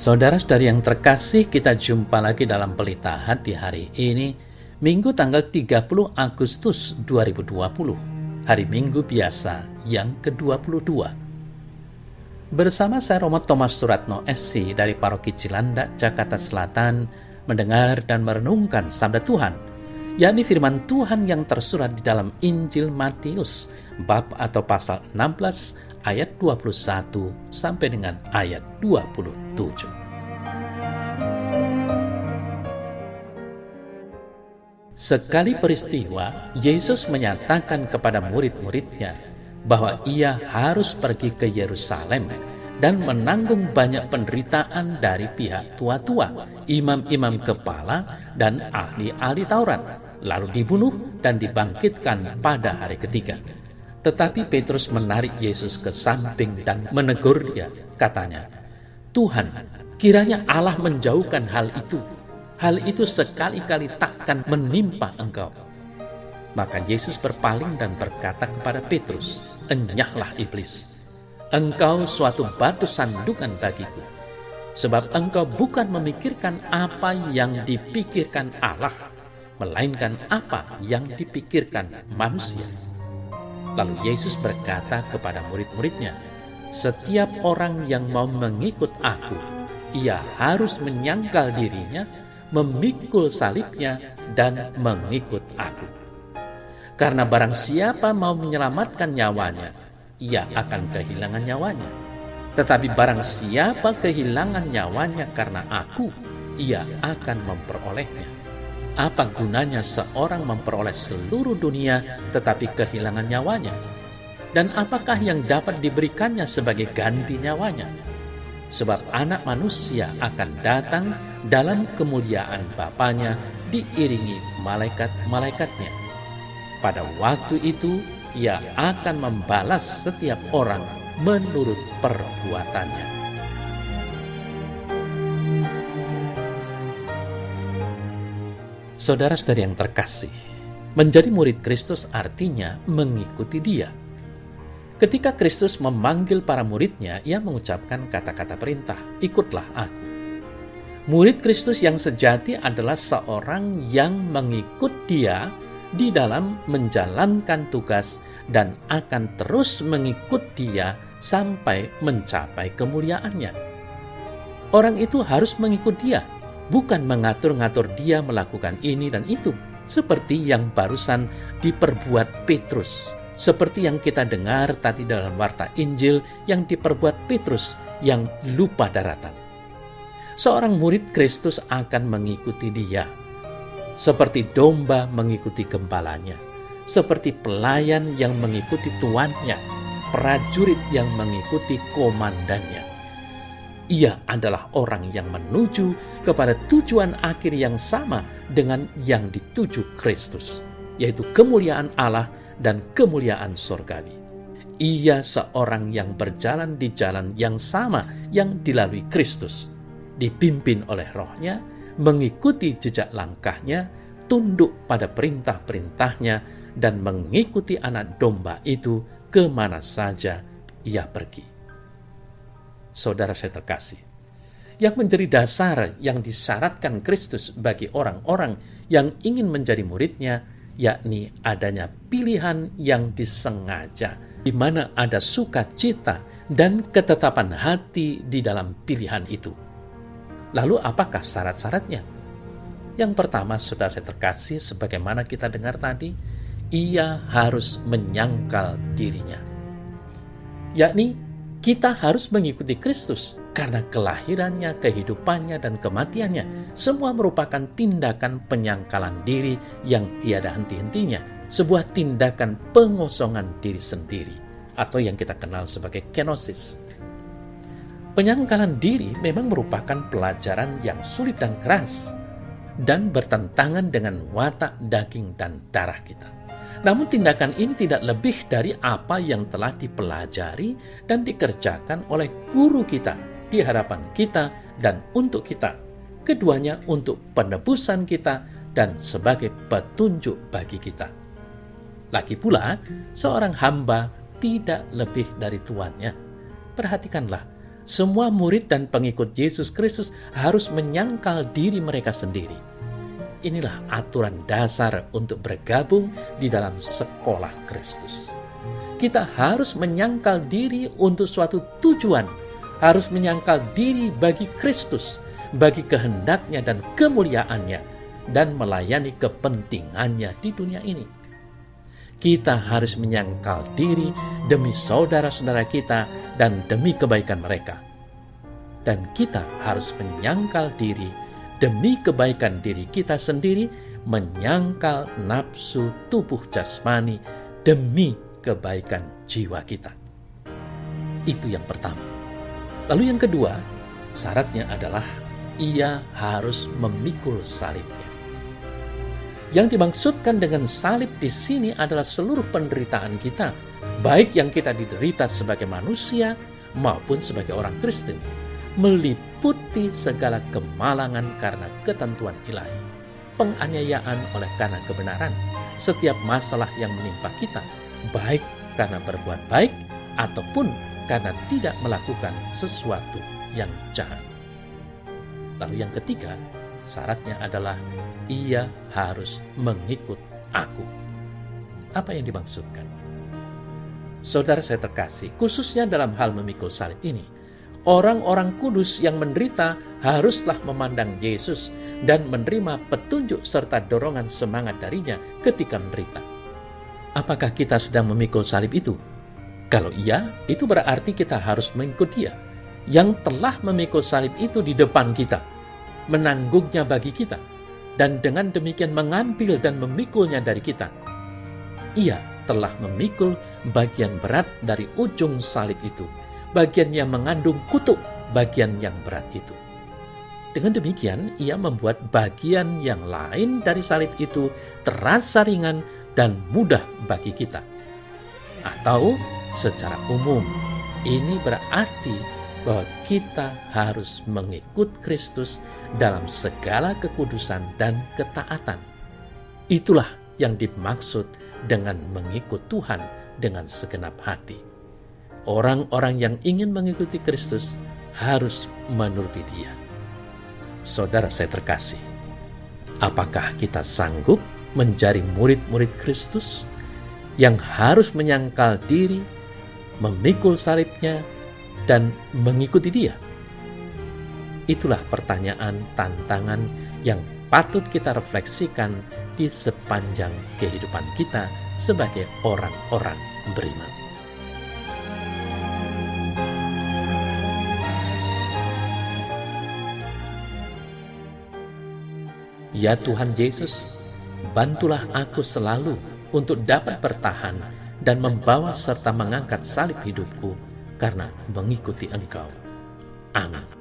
Saudara-saudari yang terkasih, kita jumpa lagi dalam Pelita Hati hari ini, Minggu tanggal 30 Agustus 2020, hari Minggu biasa yang ke-22. Bersama saya Romo Thomas Suratno SC dari Paroki Cilandak, Jakarta Selatan, mendengar dan merenungkan sabda Tuhan, yakni firman Tuhan yang tersurat di dalam Injil Matius, bab atau pasal 16, ayat 21 sampai dengan ayat 27. Sekali peristiwa, Yesus menyatakan kepada murid-muridnya bahwa ia harus pergi ke Yerusalem dan menanggung banyak penderitaan dari pihak tua-tua, imam-imam kepala, dan ahli-ahli Taurat, lalu dibunuh dan dibangkitkan pada hari ketiga. Tetapi Petrus menarik Yesus ke samping dan menegur dia, katanya, "Tuhan, kiranya Allah menjauhkan hal itu. Hal itu sekali-kali takkan menimpa engkau." Maka Yesus berpaling dan berkata kepada Petrus, "Enyahlah iblis. Engkau suatu batu sandukan bagiku, sebab engkau bukan memikirkan apa yang dipikirkan Allah, melainkan apa yang dipikirkan manusia." Lalu Yesus berkata kepada murid-muridnya, "Setiap orang yang mau mengikut aku, ia harus menyangkal dirinya, memikul salibnya, dan mengikut aku. Karena barang siapa mau menyelamatkan nyawanya, ia akan kehilangan nyawanya. Tetapi barang siapa kehilangan nyawanya karena aku, ia akan memperolehnya. Apa gunanya seorang memperoleh seluruh dunia tetapi kehilangan nyawanya? Dan apakah yang dapat diberikannya sebagai ganti nyawanya? Sebab Anak Manusia akan datang dalam kemuliaan Bapanya diiringi malaikat-malaikatnya. Pada waktu itu ia akan membalas setiap orang menurut perbuatannya." Saudara-saudari yang terkasih, menjadi murid Kristus artinya mengikuti Dia. Ketika Kristus memanggil para muridnya, Ia mengucapkan kata-kata perintah, "Ikutlah aku." Murid Kristus yang sejati adalah seorang yang mengikut Dia di dalam menjalankan tugas dan akan terus mengikut Dia sampai mencapai kemuliaannya. Orang itu harus mengikut Dia, bukan mengatur-ngatur dia melakukan ini dan itu, seperti yang barusan diperbuat Petrus. Seperti yang kita dengar tadi dalam warta Injil yang diperbuat Petrus yang lupa daratan. Seorang murid Kristus akan mengikuti Dia, seperti domba mengikuti gembalanya, seperti pelayan yang mengikuti tuannya, prajurit yang mengikuti komandannya. Ia adalah orang yang menuju kepada tujuan akhir yang sama dengan yang dituju Kristus, yaitu kemuliaan Allah dan kemuliaan surgawi. Ia seorang yang berjalan di jalan yang sama yang dilalui Kristus, dipimpin oleh Roh-Nya, mengikuti jejak langkahnya, tunduk pada perintah-perintahnya, dan mengikuti anak domba itu kemana saja ia pergi. Saudara saya terkasih, yang menjadi dasar yang disyaratkan Kristus bagi orang-orang yang ingin menjadi muridnya, yakni adanya pilihan yang disengaja, di mana ada sukacita dan ketetapan hati di dalam pilihan itu. Lalu apakah syarat-syaratnya? Yang pertama, saudara saya terkasih, sebagaimana kita dengar tadi, ia harus menyangkal dirinya. Yakni kita harus mengikuti Kristus karena kelahirannya, kehidupannya, dan kematiannya semua merupakan tindakan penyangkalan diri yang tiada henti-hentinya, sebuah tindakan pengosongan diri sendiri atau yang kita kenal sebagai kenosis. Penyangkalan diri memang merupakan pelajaran yang sulit dan keras dan bertentangan dengan watak daging dan darah kita. Namun tindakan ini tidak lebih dari apa yang telah dipelajari dan dikerjakan oleh guru kita di hadapan kita dan untuk kita. Keduanya untuk penebusan kita dan sebagai petunjuk bagi kita. Lagi pula, seorang hamba tidak lebih dari tuannya. Perhatikanlah, Semua murid dan pengikut Yesus Kristus harus menyangkal diri mereka sendiri. Inilah aturan dasar untuk bergabung di dalam sekolah Kristus. Kita harus menyangkal diri untuk suatu tujuan, harus menyangkal diri bagi Kristus, bagi kehendaknya dan kemuliaannya, dan melayani kepentingannya di dunia ini. Kita harus menyangkal diri demi saudara-saudara kita dan demi kebaikan mereka. Dan kita harus menyangkal diri demi kebaikan diri kita sendiri, menyangkal nafsu tubuh jasmani demi kebaikan jiwa kita. Itu yang pertama. Lalu yang kedua, syaratnya adalah ia harus memikul salibnya. Yang dimaksudkan dengan salib di sini adalah seluruh penderitaan kita, baik yang kita diderita sebagai manusia maupun sebagai orang Kristen, meliputi segala kemalangan karena ketentuan ilahi, penganiayaan oleh karena kebenaran, setiap masalah yang menimpa kita, baik karena berbuat baik ataupun karena tidak melakukan sesuatu yang jahat. Lalu yang ketiga, syaratnya adalah ia harus mengikut aku. Apa yang dimaksudkan? Saudara saya terkasih, khususnya dalam hal memikul salib ini, orang-orang kudus yang menderita haruslah memandang Yesus dan menerima petunjuk serta dorongan semangat darinya ketika menderita. Apakah kita sedang memikul salib itu? Kalau iya, itu berarti kita harus mengikut Dia yang telah memikul salib itu di depan kita, menanggungnya bagi kita, dan dengan demikian mengambil dan memikulnya dari kita. Ia telah memikul bagian berat dari ujung salib itu, bagian yang mengandung kutuk bagian yang berat itu. Dengan demikian, ia membuat bagian yang lain dari salib itu terasa ringan dan mudah bagi kita. Atau secara umum, ini berarti bahwa kita harus mengikut Kristus dalam segala kekudusan dan ketaatan. Itulah yang dimaksud dengan mengikut Tuhan dengan segenap hati. Orang-orang yang ingin mengikuti Kristus harus menuruti Dia. Saudara saya terkasih, apakah kita sanggup menjadi murid-murid Kristus yang harus menyangkal diri, memikul salibnya, dan mengikuti Dia? Itulah pertanyaan tantangan yang patut kita refleksikan di sepanjang kehidupan kita sebagai orang-orang beriman. Ya Tuhan Yesus, bantulah aku selalu untuk dapat bertahan dan membawa serta mengangkat salib hidupku karena mengikuti Engkau. Amin.